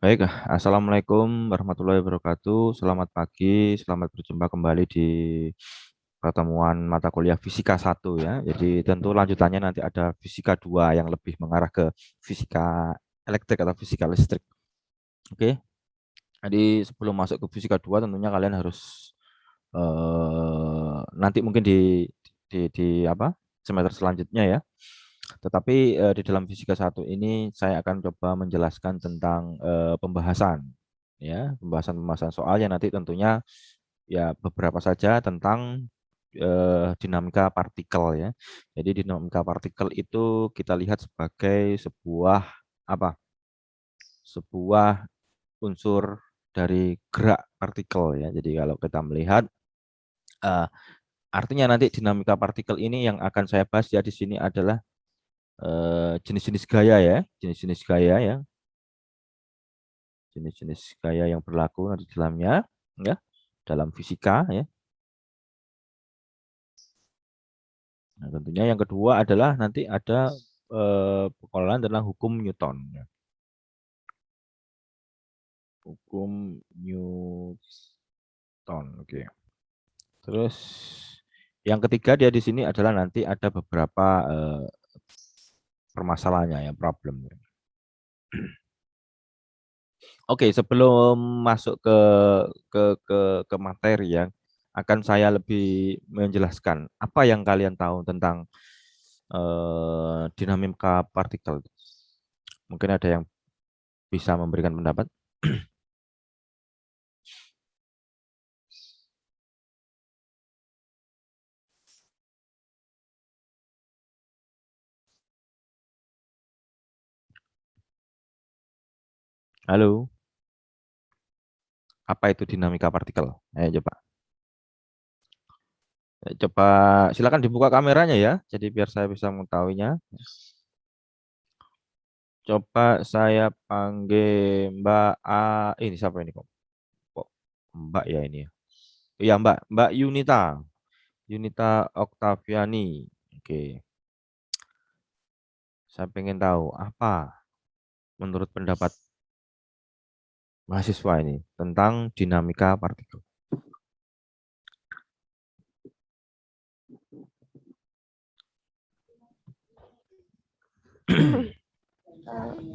Baik, Assalamualaikum warahmatullahi wabarakatuh. Selamat pagi, selamat berjumpa kembali di pertemuan mata kuliah Fisika 1 ya. Jadi tentu lanjutannya nanti ada Fisika 2 yang lebih mengarah ke fisika elektrik atau fisika listrik. Oke, jadi sebelum masuk ke Fisika 2 tentunya kalian harus nanti mungkin di apa semester selanjutnya ya. Tetapi di dalam fisika satu ini saya akan coba menjelaskan tentang pembahasan ya, pembahasan soalnya nanti tentunya ya beberapa saja tentang dinamika partikel ya. Jadi dinamika partikel itu kita lihat sebagai sebuah apa? Sebuah unsur dari gerak partikel ya. Jadi kalau kita melihat eh, artinya nanti dinamika partikel ini yang akan saya bahas ya di sini adalah jenis-jenis gaya ya, jenis-jenis gaya ya, jenis-jenis gaya yang berlaku di dalamnya ya, dalam fisika ya. Nah, tentunya yang kedua adalah nanti ada pengelolaan tentang hukum Newton ya. Hukum Newton. Oke. Terus yang ketiga dia di sini adalah nanti ada beberapa permasalahannya ya, problem. Oke, sebelum masuk ke ke ke materi ya, akan saya lebih menjelaskan apa yang kalian tahu tentang dinamika partikel. Mungkin ada yang bisa memberikan pendapat. Halo, apa itu dinamika partikel? Ayo coba. Coba silakan dibuka kameranya ya, jadi biar saya bisa mengetahuinya. Coba saya panggil Mbak A. Ini siapa ini kok? Kok Mbak ya ini ya? Iya Mbak, Mbak Yunita, Yunita Oktaviani. Oke, saya pengen tahu apa menurut pendapat mahasiswa ini tentang dinamika partikel.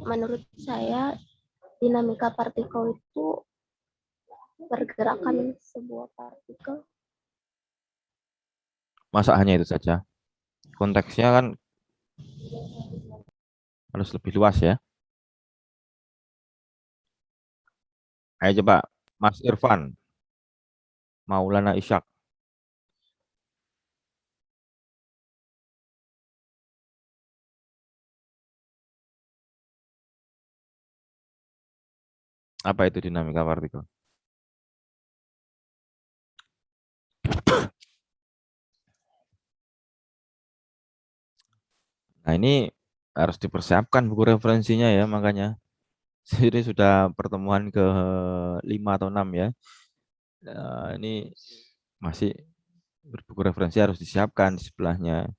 Menurut saya dinamika partikel itu pergerakan sebuah partikel. Masa hanya itu saja? Konteksnya kan harus lebih luas ya. Ayo coba Mas Irfan, Maulana Ishak. Apa itu dinamika partikel? Nah ini harus dipersiapkan buku referensinya ya makanya. Ini sudah pertemuan ke 5 atau 6 ya. Ini masih buku referensi harus disiapkan di sebelahnya.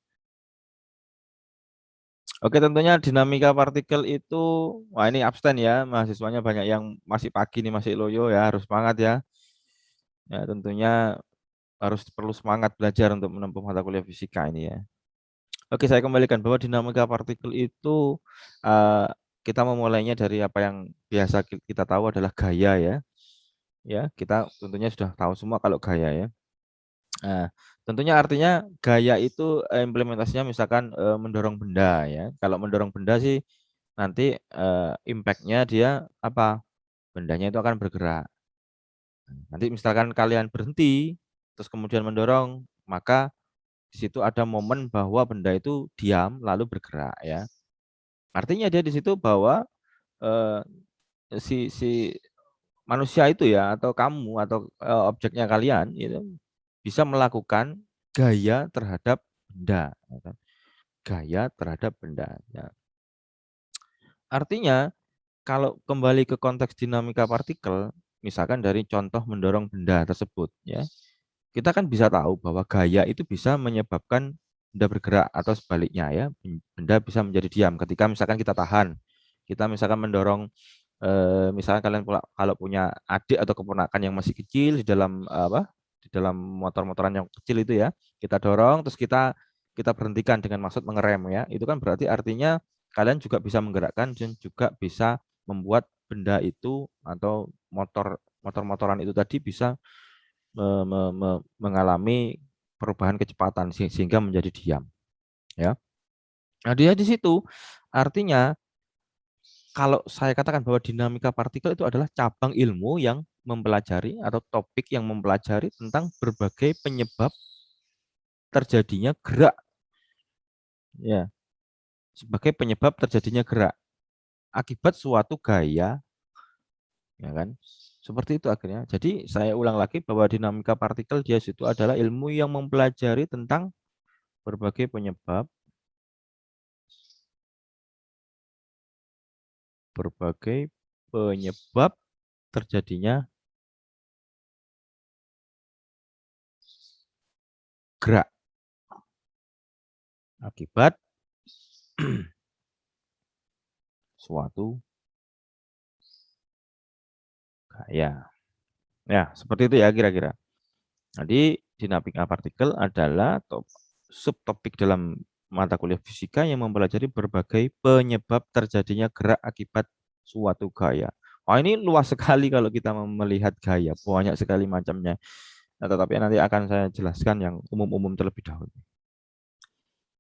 Oke, tentunya dinamika partikel itu, wah ini absen ya, mahasiswanya banyak yang masih pagi nih, masih loyo ya, harus semangat ya. Ya, tentunya harus perlu semangat belajar untuk menempuh mata kuliah fisika ini ya. Oke, saya kembalikan bahwa dinamika partikel itu eh, kita memulainya dari apa yang biasa kita tahu adalah gaya ya. Ya, kita tentunya sudah tahu semua kalau gaya ya. Nah, tentunya artinya gaya itu implementasinya misalkan mendorong benda ya. Kalau mendorong benda sih nanti impact-nya dia apa? Bendanya itu akan bergerak. Nanti misalkan kalian berhenti, terus kemudian mendorong, maka di situ ada momen bahwa benda itu diam lalu bergerak ya. Artinya dia di situ bahwa eh, si manusia itu ya atau kamu atau objeknya kalian itu bisa melakukan gaya terhadap benda, ya kan? Gaya terhadap benda. Ya. Artinya kalau kembali ke konteks dinamika partikel, misalkan dari contoh mendorong benda tersebut, ya kita kan bisa tahu bahwa gaya itu bisa menyebabkan benda bergerak atau sebaliknya ya, benda bisa menjadi diam ketika misalkan kita tahan, kita misalkan mendorong Misalnya kalian kalau punya adik atau keponakan yang masih kecil di dalam di dalam motor-motoran yang kecil itu ya, kita dorong terus kita berhentikan dengan maksud mengerem ya. Itu kan berarti artinya kalian juga bisa menggerakkan dan juga bisa membuat benda itu atau motor-motoran itu tadi bisa mengalami perubahan kecepatan sehingga menjadi diam ya. Nah, dia di situ artinya kalau saya katakan bahwa dinamika partikel itu adalah cabang ilmu yang mempelajari atau topik yang mempelajari tentang berbagai penyebab terjadinya gerak ya, sebagai penyebab terjadinya gerak akibat suatu gaya ya kan. Seperti itu akhirnya. Jadi saya ulang lagi bahwa dinamika partikel dia itu adalah ilmu yang mempelajari tentang berbagai penyebab terjadinya gerak akibat suatu gaya. Ya, seperti itu ya kira-kira. Jadi dinamika partikel adalah subtopik dalam mata kuliah fisika yang mempelajari berbagai penyebab terjadinya gerak akibat suatu gaya. Wah, ini luas sekali kalau kita melihat gaya, banyak sekali macamnya. Nah, tetapi nanti akan saya jelaskan yang umum-umum terlebih dahulu.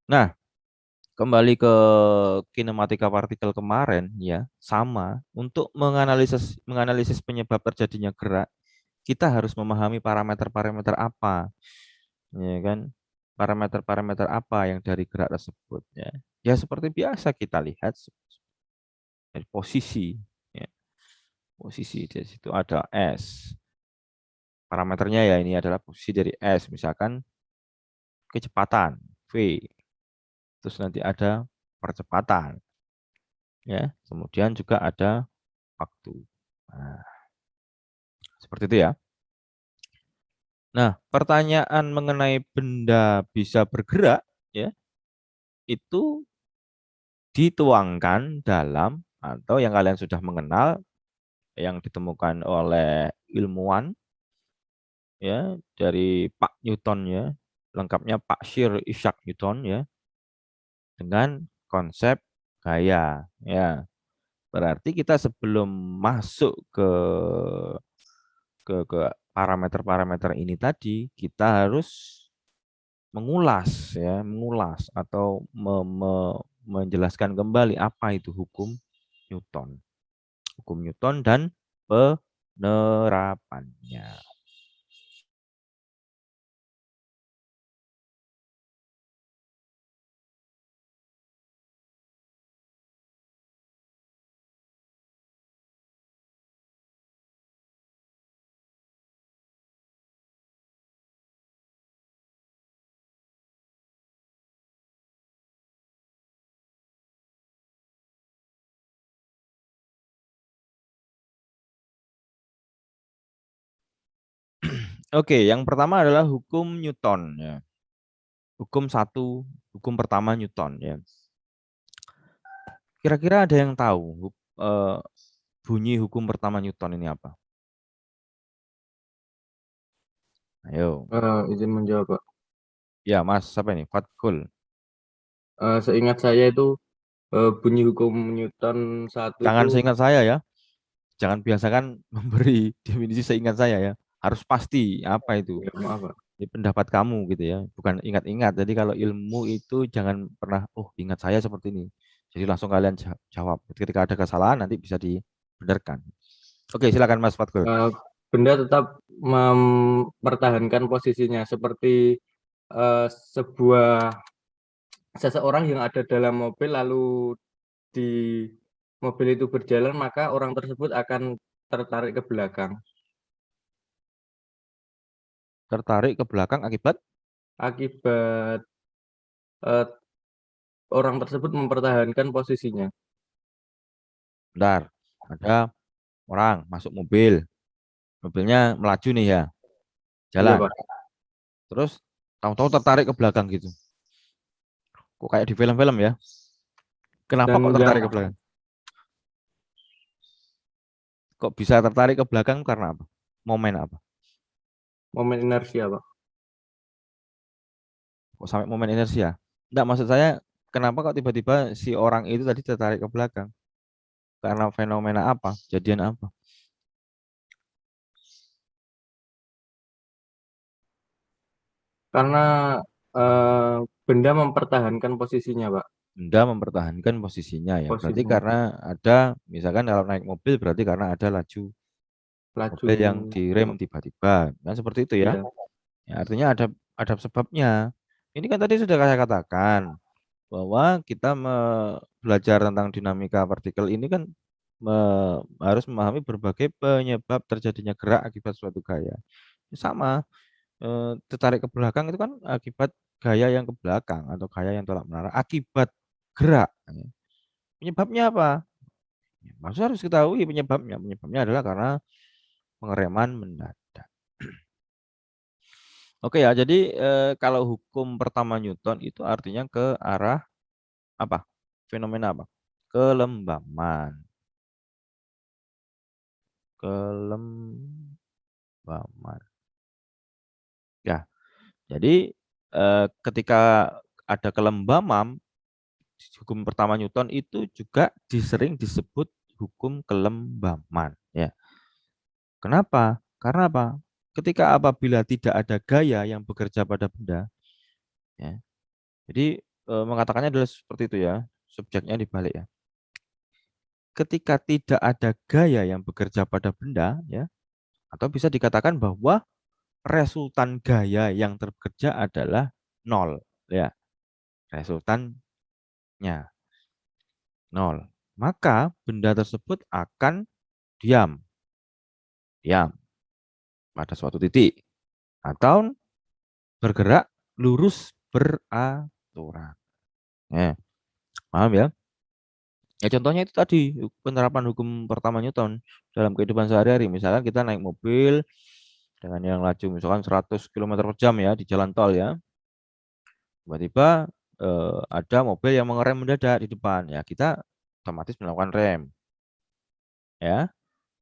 Nah, kembali ke kinematika partikel kemarin ya, sama untuk menganalisis menganalisis penyebab terjadinya gerak, kita harus memahami parameter-parameter apa, ya kan? Parameter-parameter apa yang dari gerak tersebut ya. Ya seperti biasa kita lihat dari posisi ya. Posisi di situ ada S. Parameternya ya ini adalah posisi dari S, misalkan kecepatan V. Terus nanti ada percepatan ya. Kemudian juga ada waktu. Nah, seperti itu ya. Nah, pertanyaan mengenai benda bisa bergerak ya, itu dituangkan dalam atau yang kalian sudah mengenal yang ditemukan oleh ilmuwan ya dari Pak Newton ya, lengkapnya Pak Sir Isaac Newton ya, dengan konsep gaya ya. Berarti kita sebelum masuk ke parameter-parameter ini tadi, kita harus mengulas atau menjelaskan kembali apa itu hukum Newton. Hukum Newton dan penerapannya. Oke, yang pertama adalah hukum Newton ya. Hukum pertama Newton ya. Kira-kira ada yang tahu bunyi hukum pertama Newton ini apa? Ayo. Izin menjawab, Pak. Ya, Mas, siapa ini? Fatkul. Seingat saya itu bunyi hukum Newton satu itu Jangan seingat saya ya. Jangan biasakan memberi definisi seingat saya ya. Harus pasti apa itu. ya, maaf, Pak. Ini pendapat kamu gitu ya. Bukan ingat-ingat. Jadi kalau ilmu itu jangan pernah, oh ingat saya seperti ini. Jadi langsung kalian jawab. Ketika ada kesalahan nanti bisa dibenarkan. Oke, silakan Mas Fatkul. Eh, Benda tetap mempertahankan posisinya seperti eh, sebuah seseorang yang ada dalam mobil lalu di mobil itu berjalan maka orang tersebut akan tertarik ke belakang Tertarik ke belakang akibat akibat eh, orang tersebut mempertahankan posisinya. bentar. Ada orang masuk mobil. Mobilnya melaju nih ya. Iya, Jalan. Pak. Terus tahu-tahu tertarik ke belakang gitu. Kok kayak di film-film ya? Kenapa kok Dan yang tertarik ke belakang? Kok bisa tertarik ke belakang karena apa? Momen apa? Momen inersia, Pak. Kok sampai momen inersia? Enggak, maksud saya kenapa kok tiba-tiba si orang itu tadi tertarik ke belakang? Karena fenomena apa? Kejadian apa? Karena benda mempertahankan posisinya, Pak. Benda mempertahankan posisinya ya. Berarti Posisinya. karena ada, misalkan kalau naik mobil berarti karena ada laju Laju. mobil yang direm tiba-tiba. Kan seperti itu ya. Ya. Ya, artinya ada sebabnya. Ini kan tadi sudah saya katakan bahwa kita belajar tentang dinamika partikel ini kan harus memahami berbagai penyebab terjadinya gerak akibat suatu gaya. Sama, tertarik ke belakang itu kan akibat gaya yang ke belakang atau gaya yang tolak menarah akibat gerak. Penyebabnya apa? Ya, maksud harus ketahui penyebabnya. Penyebabnya adalah karena pengereman mendadak. Oke ya, jadi kalau hukum pertama Newton itu artinya ke arah apa? Fenomena apa? Kelembaman. Kelembaman. Ya, jadi ketika ada kelembaman, hukum pertama Newton itu juga sering disebut hukum kelembaman. Ya, kenapa? Karena apa? Ketika apabila tidak ada gaya yang bekerja pada benda, ya, jadi mengatakannya adalah seperti itu ya, subjeknya dibalik ya. Ketika tidak ada gaya yang bekerja pada benda, ya, atau bisa dikatakan bahwa resultan gaya yang bekerja adalah nol, ya, resultannya nol. Maka benda tersebut akan diam, diam pada suatu titik atau bergerak lurus beraturan. Paham ya? Ya contohnya itu tadi penerapan hukum pertama Newton dalam kehidupan sehari-hari. Misalkan kita naik mobil dengan yang laju misalkan 100 km per jam ya di jalan tol ya. Tiba-tiba ada mobil yang mengerem mendadak di depan ya, kita otomatis melakukan rem. Ya,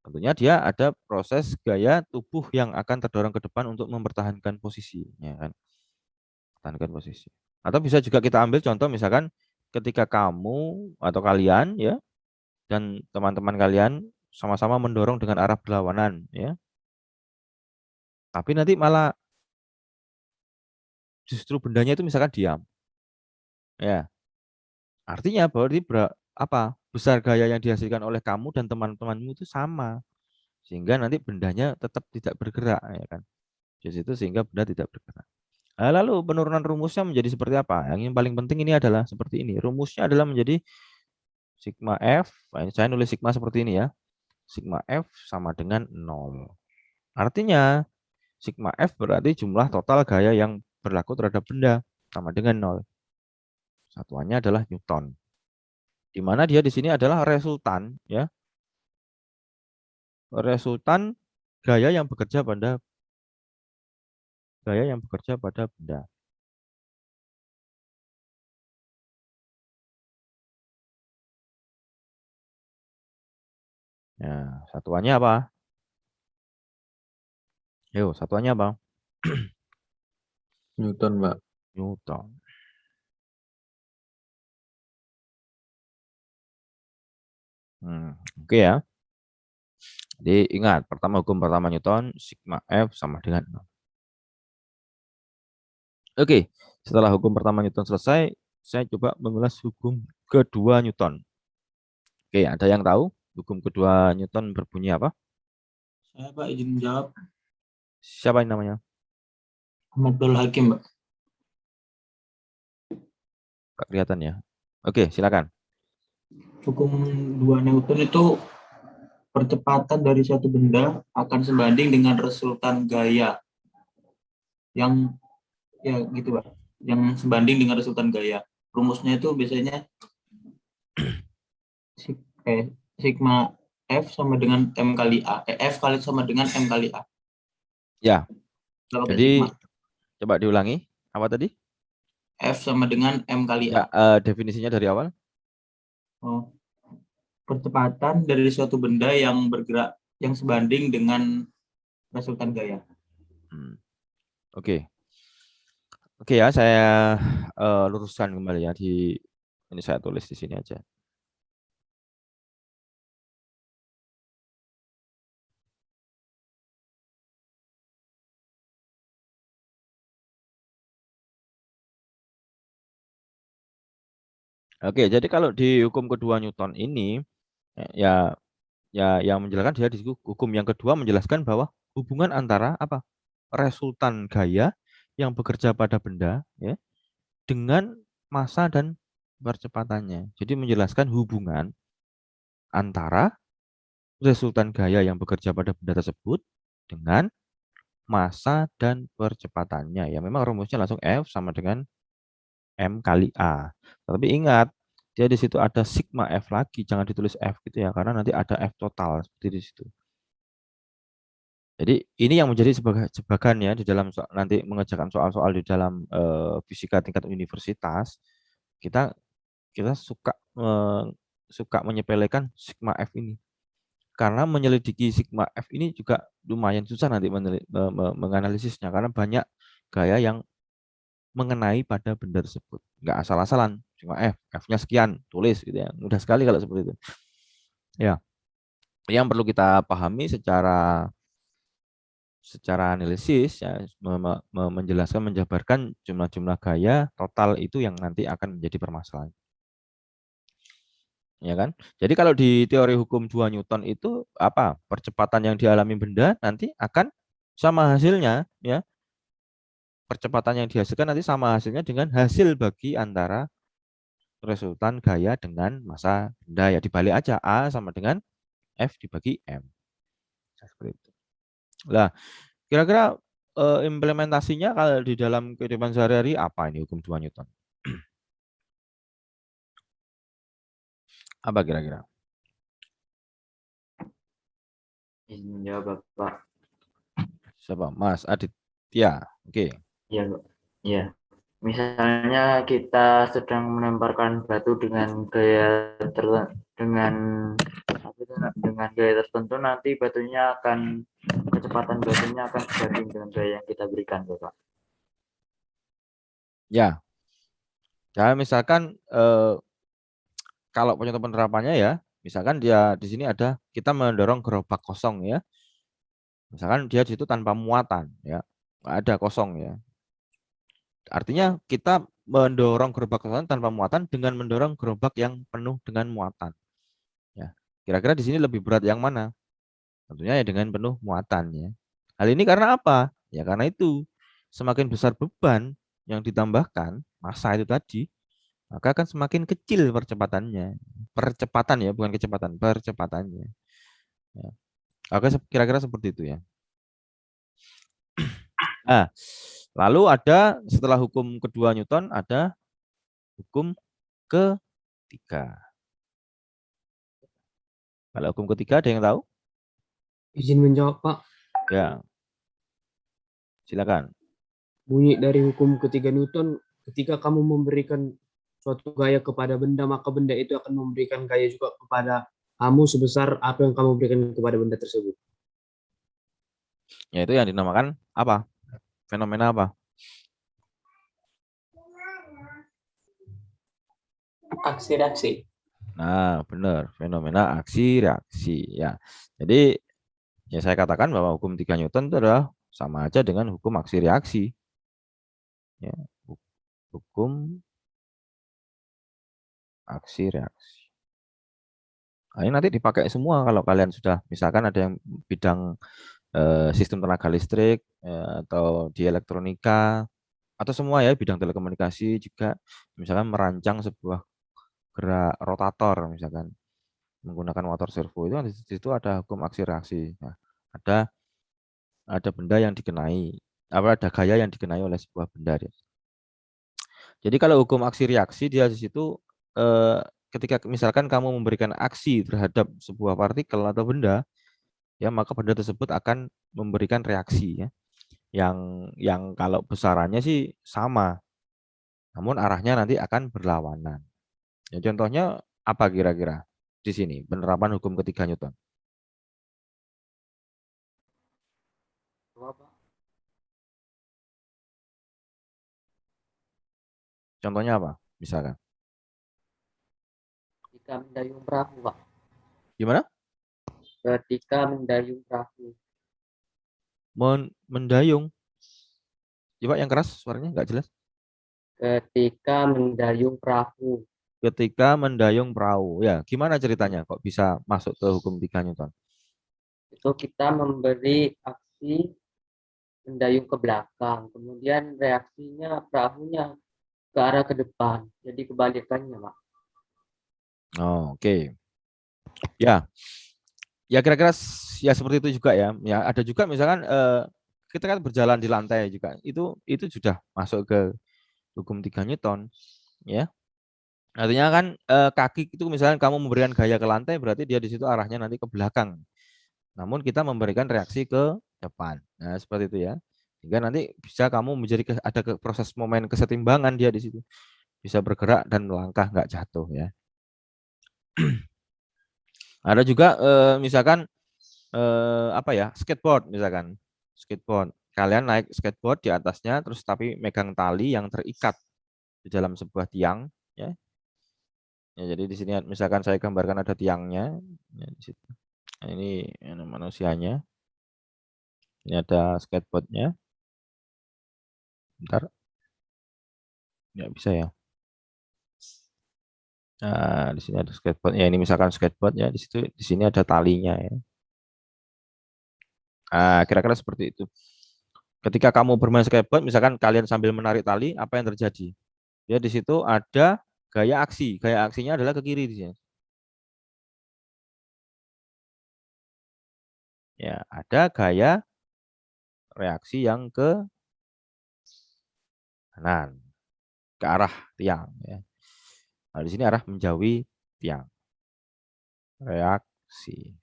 tentunya dia ada proses gaya tubuh yang akan terdorong ke depan untuk mempertahankan posisi, ya kan? Pertahankan posisi. Atau bisa juga kita ambil contoh misalkan ketika kamu atau kalian ya dan teman-teman kalian sama-sama mendorong dengan arah berlawanan ya. Tapi nanti malah justru bendanya itu misalkan diam. Ya. Artinya bahwa apa? Besar gaya yang dihasilkan oleh kamu dan teman-temanmu itu sama. Sehingga nanti bendanya tetap tidak bergerak ya kan. Di situ sehingga benda tidak bergerak. Nah, lalu penurunan rumusnya menjadi seperti apa? Yang paling penting ini adalah seperti ini. Rumusnya adalah menjadi sigma F. Nah, saya nulis sigma seperti ini ya. Sigma F sama dengan 0. Artinya sigma F berarti jumlah total gaya yang berlaku terhadap benda sama dengan 0. Satuannya adalah Newton. Di mana dia di sini adalah resultan ya. Resultan gaya yang bekerja pada benda. Ya, satuannya apa? Yo, satuannya apa? Newton, Pak. Newton. Oke ya. Jadi ingat, hukum pertama Newton, sigma F sama dengan 0. Oke, setelah hukum pertama Newton selesai, saya coba mengulas hukum kedua Newton. Oke, ada yang tahu hukum kedua Newton berbunyi apa? Saya Pak izin menjawab. Siapa yang namanya? Ahmad Hakim, Pak. Gak kelihatan ya. Oke, silakan. Hukum 2 Newton itu percepatan dari suatu benda akan sebanding dengan resultan gaya yang ya gitu Pak, yang sebanding dengan resultan gaya. Rumusnya itu biasanya sigma F sama dengan M kali A. F kali sama dengan M kali A. Ya. Jadi sigma. Coba diulangi. Apa tadi? F sama dengan M kali Ya, A. definisinya dari awal. Percepatan dari suatu benda yang bergerak yang sebanding dengan resultan gaya. Oke. Oke ya, saya luruskan kembali ya ini saya tulis di sini aja. Oke, jadi kalau di hukum kedua Newton ini ya yang menjelaskan dia di hukum yang kedua menjelaskan bahwa hubungan antara apa? Resultan gaya yang bekerja pada benda ya dengan massa dan percepatannya. Jadi menjelaskan hubungan antara resultan gaya yang bekerja pada benda tersebut dengan massa dan percepatannya. Ya memang rumusnya langsung F sama dengan M kali A. Tapi ingat, dia di situ ada sigma F lagi, jangan ditulis F gitu ya, karena nanti ada F total seperti di situ. Jadi ini yang menjadi jebakan ya di dalam nanti mengerjakan soal-soal di dalam fisika tingkat universitas. Kita suka menyepelekan sigma F ini. Karena menyelidiki sigma F ini juga lumayan susah nanti menganalisisnya karena banyak gaya yang mengenai pada benda tersebut. Nggak asal-asalan, cuma F-nya sekian, tulis gitu ya. Mudah sekali kalau seperti itu. Ya, yang perlu kita pahami secara analisis ya menjelaskan menjabarkan jumlah-jumlah gaya total itu yang nanti akan menjadi permasalahan. Ya kan? Jadi kalau di teori hukum 2 Newton itu apa? Percepatan yang dialami benda nanti akan sama hasilnya ya. Percepatan yang dihasilkan nanti sama hasilnya dengan hasil bagi antara resultan gaya dengan massa benda ya dibalik aja A sama dengan F dibagi M. Seperti itu. Nah, kira-kira implementasinya kalau di dalam kehidupan sehari-hari apa ini hukum 2 Newton? Apa kira-kira? Izin menjawab, Bapak. Siapa? Mas Aditya. Oke. Iya, Pak. Iya. Misalnya kita sedang melemparkan batu dengan gaya dengan gaya tertentu, nanti kecepatan batunya akan sebanding dengan gaya yang kita berikan, Bapak. Ya. Ya, misalkan kalau contoh penerapannya ya, misalkan dia di sini ada kita mendorong gerobak kosong ya. Misalkan dia di situ tanpa muatan ya. Nggak ada kosong ya. Artinya kita mendorong gerobak kosong tanpa muatan dengan mendorong gerobak yang penuh dengan muatan. Ya. Kira-kira di sini lebih berat yang mana? Tentunya ya dengan penuh muatan ya. Hal ini karena apa? Ya karena itu semakin besar beban yang ditambahkan massa itu tadi, maka akan semakin kecil percepatannya. Percepatan ya, bukan kecepatan, percepatannya. Ya. Oke, kira-kira seperti itu ya. Nah, lalu ada setelah hukum kedua Newton ada hukum ketiga. Kalau hukum ketiga ada yang tahu? Izin menjawab, Pak. Ya. Silakan. Bunyi dari hukum ketiga Newton, ketika kamu memberikan suatu gaya kepada benda, maka benda itu akan memberikan gaya juga kepada kamu sebesar apa yang kamu berikan kepada benda tersebut. Ya itu yang dinamakan apa? Fenomena apa? Aksi reaksi. Nah, benar, fenomena aksi reaksi ya. Jadi ya saya katakan bahwa hukum 3 Newton itu adalah sama aja dengan hukum aksi reaksi. Ya, hukum aksi reaksi. Nah, ini nanti dipakai semua kalau kalian sudah misalkan ada yang bidang sistem tenaga listrik atau di elektronika atau semua ya bidang telekomunikasi juga misalkan merancang sebuah gerak rotator misalkan menggunakan motor servo itu di situ ada hukum aksi reaksi. Nah, ada benda yang dikenai ada gaya yang dikenai oleh sebuah benda ya. Jadi kalau hukum aksi reaksi dia di situ ketika misalkan kamu memberikan aksi terhadap sebuah partikel atau benda ya maka benda tersebut akan memberikan reaksi ya yang kalau besarannya sih sama namun arahnya nanti akan berlawanan. Ya, contohnya apa kira-kira di sini penerapan hukum ketiga Newton? Contohnya apa? Misalkan. Ketika mendayung perahu, Pak. Gimana? Ketika mendayung perahu. Mendayung. Coba yang keras suaranya nggak jelas. Ketika mendayung perahu. Ketika mendayung perahu. Ya, gimana ceritanya kok bisa masuk ke hukum 3 Newton? Itu kita memberi aksi mendayung ke belakang, kemudian reaksinya perahunya ke arah ke depan, jadi kebalikannya, Pak. Oh, oke. Ya, ya kira-kira ya seperti itu juga ya. Ya ada juga misalkan kita kan berjalan di lantai juga. Itu sudah masuk ke hukum 3 Newton, ya. Artinya kan kaki itu misalnya kamu memberikan gaya ke lantai, berarti dia di situ arahnya nanti ke belakang. Namun kita memberikan reaksi ke depan. Nah, seperti itu ya. Sehingga nanti bisa kamu menjadi ada proses momen kesetimbangan dia di situ. Bisa bergerak dan melangkah nggak jatuh ya. Ada juga misalkan apa ya, skateboard misalkan. Skateboard. Kalian naik skateboard di atasnya terus tapi megang tali yang terikat di dalam sebuah tiang ya. Ya, jadi di sini misalkan saya gambarkan ada tiangnya ya, di situ. Nah, ini manusianya. Ini ada skateboardnya. Bentar. Nggak bisa ya. Nah, di sini ada skateboard. Ya, ini misalkan skateboard ya, di situ di sini ada talinya ya. Nah, kira-kira seperti itu. Ketika kamu bermain skateboard, misalkan kalian sambil menarik tali, apa yang terjadi? Ya, di situ ada gaya aksi. Gaya aksinya adalah ke kiri di sini. Ya, ada gaya reaksi yang ke kanan, ke arah tiang ya. Nah, di sini arah menjauhi tiang. Reaksi.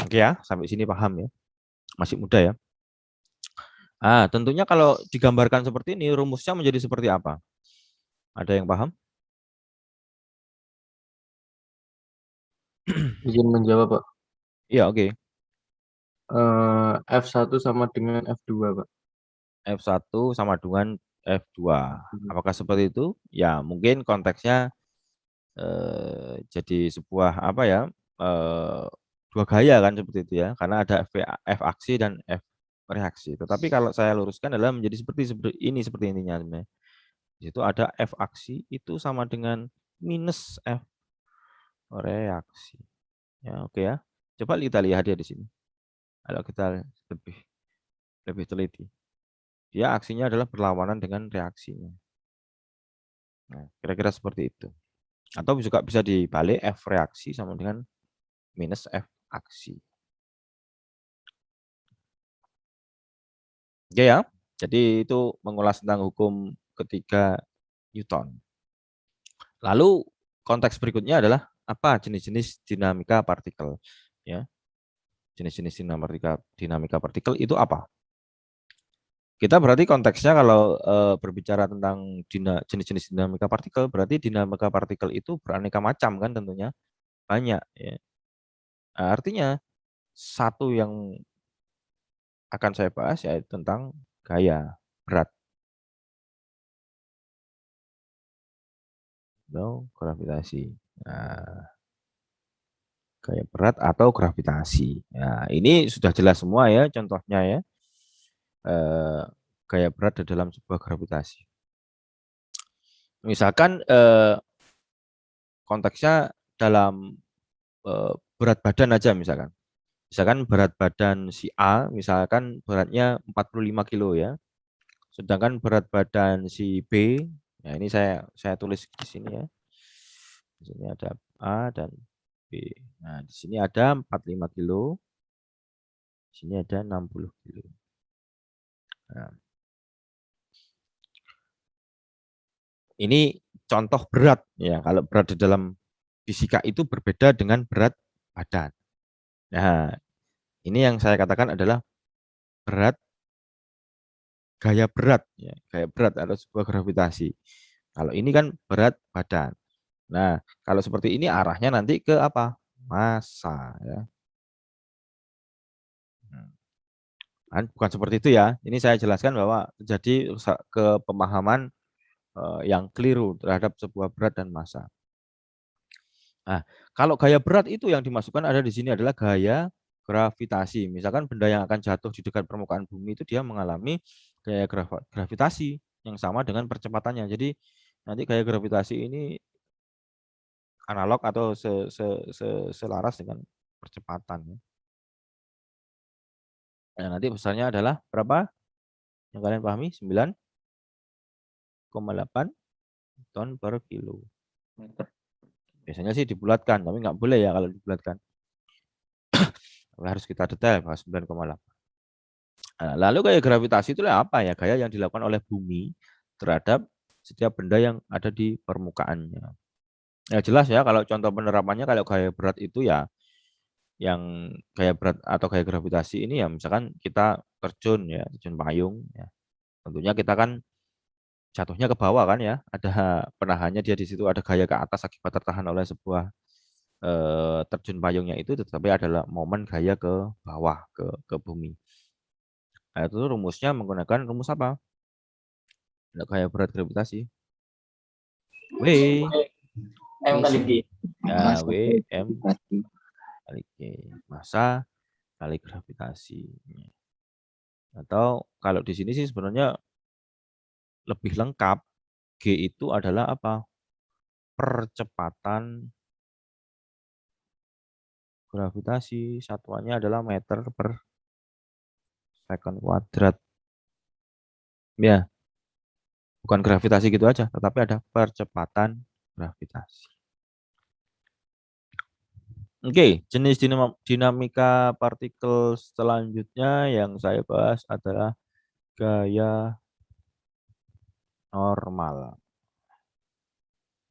Oke ya, sampai sini paham ya. Masih muda ya. Tentunya kalau digambarkan seperti ini, rumusnya menjadi seperti apa? Ada yang paham? Izin menjawab, Pak. Iya, oke. F1 sama dengan F2, Pak. F1 sama dengan F2. Apakah seperti itu? Ya, mungkin konteksnya jadi sebuah apa ya? Dua gaya kan seperti itu ya. Karena ada F aksi dan F reaksi. Tetapi kalau saya luruskan adalah menjadi seperti intinya sebenarnya. Di situ ada F aksi itu sama dengan minus F reaksi. Ya, oke ya. Coba kita lihat dia di sini. Kalau kita lebih teliti. Dia aksinya adalah berlawanan dengan reaksinya. Nah, kira-kira seperti itu. Atau juga bisa dibalik F reaksi sama dengan minus F aksi. Oke ya. Jadi itu mengulas tentang hukum ketiga Newton. Lalu konteks berikutnya adalah apa jenis-jenis dinamika partikel? Ya, jenis-jenis dinamika partikel itu apa? Kita berarti konteksnya kalau berbicara tentang jenis-jenis dinamika partikel, berarti dinamika partikel itu beraneka macam kan tentunya banyak ya. Nah, artinya satu yang akan saya bahas yaitu tentang gaya berat atau gravitasi. Nah, gaya berat atau gravitasi. Nah, ini sudah jelas semua ya contohnya ya. Gaya berat di dalam sebuah gravitasi. Misalkan konteksnya dalam berat badan aja misalkan. Misalkan berat badan si A misalkan beratnya 45 kilo ya. Sedangkan berat badan si B, ya ini saya tulis di sini ya. Di sini ada A dan B. Nah, di sini ada 45 kilo. Di sini ada 60 kilo. Nah, ini contoh berat ya. Kalau berat di dalam fisika itu berbeda dengan berat badan. Nah, ini yang saya katakan adalah berat gaya berat ya, gaya berat atau sebuah gravitasi. Kalau ini kan berat badan. Nah, kalau seperti ini arahnya nanti ke apa? Massa ya. Bukan seperti itu ya. Ini saya jelaskan bahwa terjadi ke pemahaman yang keliru terhadap sebuah berat dan massa. Nah, kalau gaya berat itu yang dimasukkan ada di sini adalah gaya gravitasi. Misalkan benda yang akan jatuh di dekat permukaan bumi itu dia mengalami gaya gravitasi yang sama dengan percepatannya. Jadi nanti gaya gravitasi ini analog atau selaras dengan percepatan. Nah, nanti besarnya adalah berapa? Yang kalian pahami? 9,8 ton per kilo. Biasanya sih dibulatkan, tapi nggak boleh ya kalau dibulatkan. Harus kita detail bahwa 9,8. Nah, lalu gaya gravitasi itu apa ya? Gaya yang dilakukan oleh bumi terhadap setiap benda yang ada di permukaannya. Ya jelas ya kalau contoh penerapannya kalau gaya berat itu ya yang gaya berat atau gaya gravitasi ini ya misalkan kita terjun payung ya. Tentunya kita kan jatuhnya ke bawah kan ya. Ada penahannya dia di situ ada gaya ke atas akibat tertahan oleh sebuah terjun payungnya itu tetapi adalah momen gaya ke bawah ke bumi. Nah, itu rumusnya menggunakan rumus apa? Gaya berat gravitasi. W M kali G. ya W M kali G. Massa kali gravitasi. Atau kalau di sini sih sebenarnya lebih lengkap. G itu adalah apa? Percepatan gravitasi. Satuannya adalah meter per second kuadrat. Ya, bukan gravitasi gitu aja, tetapi ada percepatan gravitasi. Oke, jenis dinamika partikel selanjutnya yang saya bahas adalah gaya normal.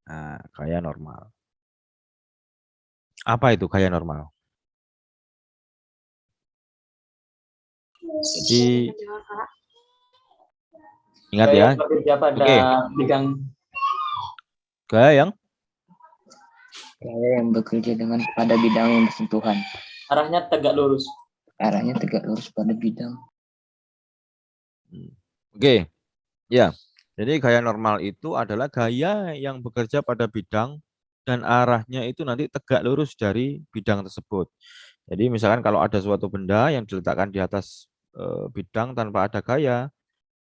Nah, gaya normal. Apa itu gaya normal? Jadi ingat ya. Oke. Gaya yang bekerja dengan pada bidang yang bersentuhan. Arahnya tegak lurus. Arahnya tegak lurus pada bidang. Oke. Ya. Jadi gaya normal itu adalah gaya yang bekerja pada bidang dan arahnya itu nanti tegak lurus dari bidang tersebut. Jadi misalkan kalau ada suatu benda yang diletakkan di atas bidang tanpa ada gaya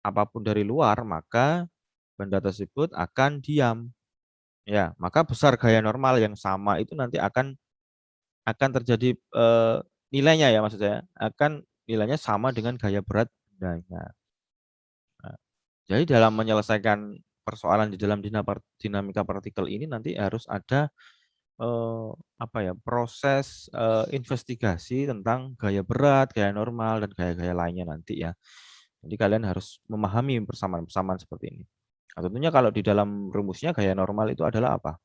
apapun dari luar, maka benda tersebut akan diam. Ya, maka besar gaya normal yang sama itu nanti akan terjadi nilainya ya maksud saya, akan nilainya sama dengan gaya berat bendanya. Nah, jadi dalam menyelesaikan persoalan di dalam dinamika partikel ini nanti harus ada proses investigasi tentang gaya berat, gaya normal dan gaya-gaya lainnya nanti ya. Jadi kalian harus memahami persamaan-persamaan seperti ini. Nah, tentunya kalau di dalam rumusnya gaya normal itu adalah apa?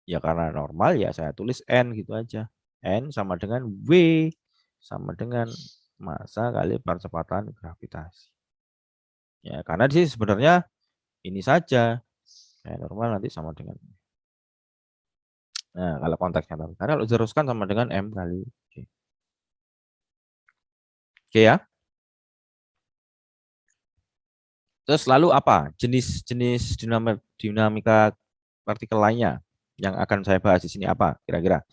Ya karena normal ya saya tulis N gitu aja. N sama dengan W sama dengan massa kali percepatan gravitasi. Ya karena di sini sebenarnya ini saja. Gaya normal nanti sama dengan. Nah kalau konteksnya tapi karena kalau diteruskan sama dengan M kali G. Oke ya. Terus lalu apa jenis-jenis dinamika partikel lainnya yang akan saya bahas di sini apa kira-kira?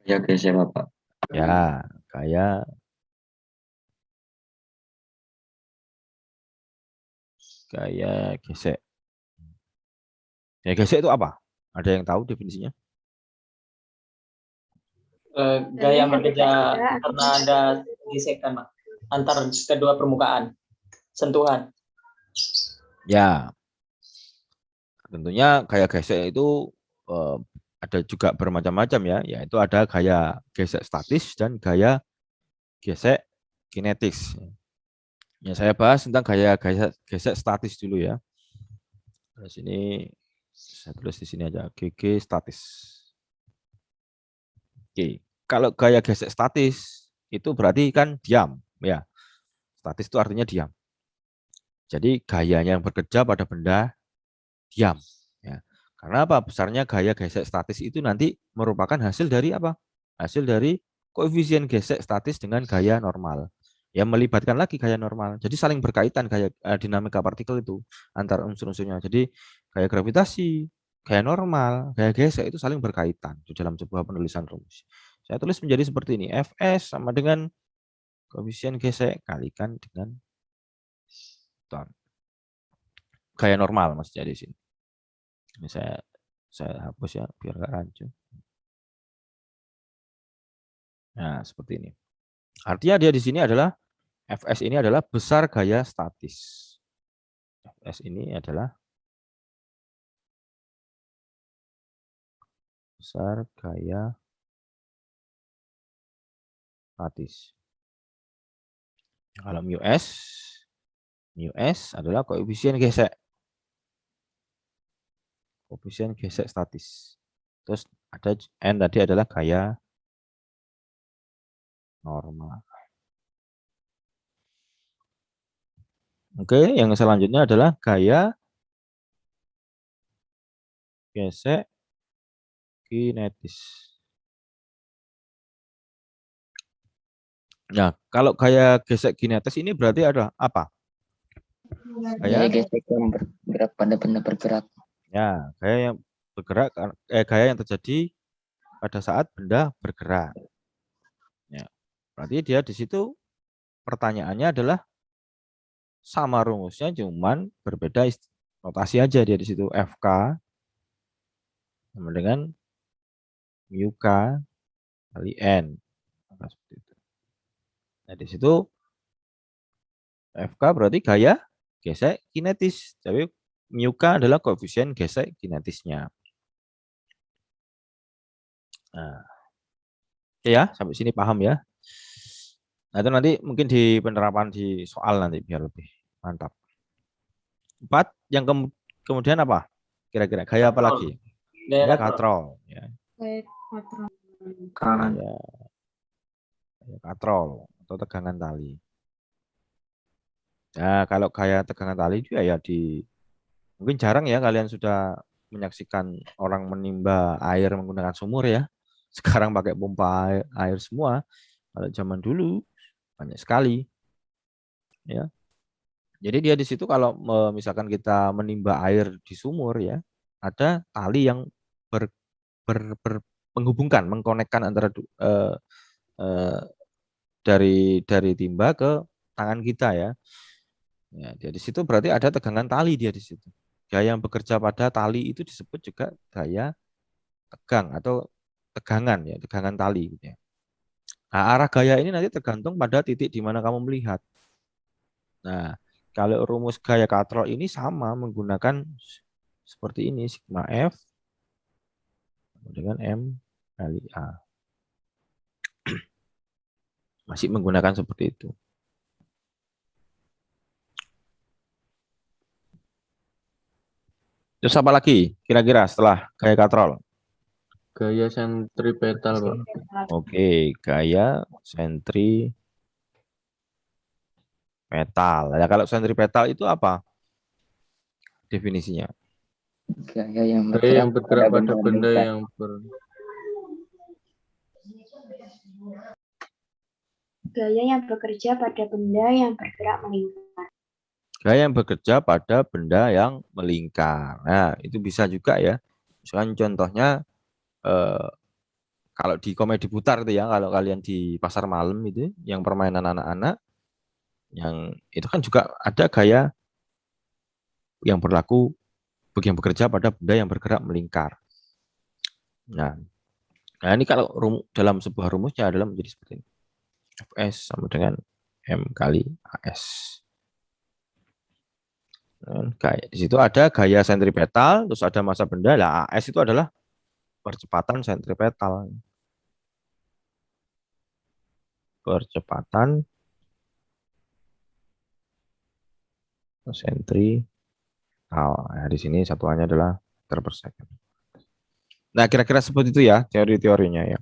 Ya guys ya Bapak. Ya, gaya gesek. Ya gesek itu apa? Ada yang tahu definisinya? Gaya bekerja karena ada gesekan, Pak, antar kedua permukaan, sentuhan. Ya, tentunya gaya gesek itu ada juga bermacam-macam ya, yaitu ada gaya gesek statis dan gaya gesek kinetis. Ya, saya bahas tentang gaya gesek statis dulu ya. Di sini saya tulis di sini aja GG statis. Oke, kalau gaya gesek statis itu berarti kan diam ya. Statis itu artinya diam. Jadi gayanya yang bekerja pada benda diam. Ya. Karena apa? Besarnya gaya gesek statis itu nanti merupakan hasil dari apa? Hasil dari koefisien gesek statis dengan gaya normal. ya melibatkan lagi gaya normal. Jadi saling berkaitan gaya dinamika partikel itu antar unsur-unsurnya. Jadi gaya gravitasi, gaya normal, gaya gesek itu saling berkaitan di dalam sebuah penulisan rumus. Saya tulis menjadi seperti ini. Fs sama dengan koefisien gesek kalikan dengan ton. Gaya normal maksudnya di sini. Ini saya hapus ya biar nggak rancu. Nah, seperti ini. Artinya dia di sini adalah Fs ini adalah besar gaya statis. Fs ini adalah besar gaya statis. Kalau mu s adalah koefisien gesek. Koefisien gesek statis. Terus ada n tadi adalah gaya normal. Oke, yang selanjutnya adalah gaya gesek kinetis. Nah, kalau gaya gesek kinetis ini berarti adalah apa? Gaya gesek yang bergerak pada benda bergerak. Ya, gaya yang bergerak, gaya yang terjadi pada saat benda bergerak. Ya, berarti dia di situ pertanyaannya adalah sama rumusnya, cuman berbeda notasi aja dia di situ. FK sama dengan mu K kali N. Nah, seperti itu. Nah, di situ FK berarti gaya gesek kinetis. Tapi mu K adalah koefisien gesek kinetisnya. Nah, oke ya, sampai sini paham ya. Nah, itu nanti mungkin di penerapan di soal nanti biar lebih mantap. 4, yang kemudian apa? Kira-kira gaya apa lagi? Gaya katrol. Ya. Gaya katrol atau tegangan tali. Nah, kalau gaya tegangan tali juga ya mungkin jarang ya kalian sudah menyaksikan orang menimba air menggunakan sumur ya. Sekarang pakai pompa air semua. Kalau zaman dulu banyak sekali. Ya. Jadi dia di situ kalau misalkan kita menimba air di sumur ya, ada tali yang menghubungkan, mengkonekkan antara dari timba ke tangan kita ya. Ya, dia di situ berarti ada tegangan tali dia di situ. Gaya yang bekerja pada tali itu disebut juga gaya tegang atau tegangan ya, tegangan tali gitu ya. Nah, arah gaya ini nanti tergantung pada titik di mana kamu melihat. Nah, kalau rumus gaya katrol ini sama menggunakan seperti ini, sigma F dengan M kali A. Masih menggunakan seperti itu. Terus apa lagi kira-kira setelah gaya katrol? Gaya sentripetal, Pak. Oke, gaya sentripetal. Ya, kalau sentripetal itu apa definisinya? Gaya yang Gaya yang bergerak bergerak pada benda melingkar. yang Gaya yang bekerja pada benda yang bergerak melingkar. Gaya yang bekerja pada benda yang melingkar. Nah, itu bisa juga ya. Misalkan contohnya kalau di komedi putar itu ya, kalau kalian di pasar malam itu, yang permainan anak-anak, yang itu kan juga ada gaya yang berlaku yang bekerja pada benda yang bergerak melingkar. Nah ini kalau dalam sebuah rumusnya adalah menjadi seperti ini. Fs sama dengan M kali AS. Gaya. Di situ ada gaya sentripetal, terus ada massa benda. Lah AS itu adalah percepatan sentripetal. Percepatan sentripetal. Nah, di sini satuannya adalah meter per second. Nah, kira-kira seperti itu ya teori-teorinya ya.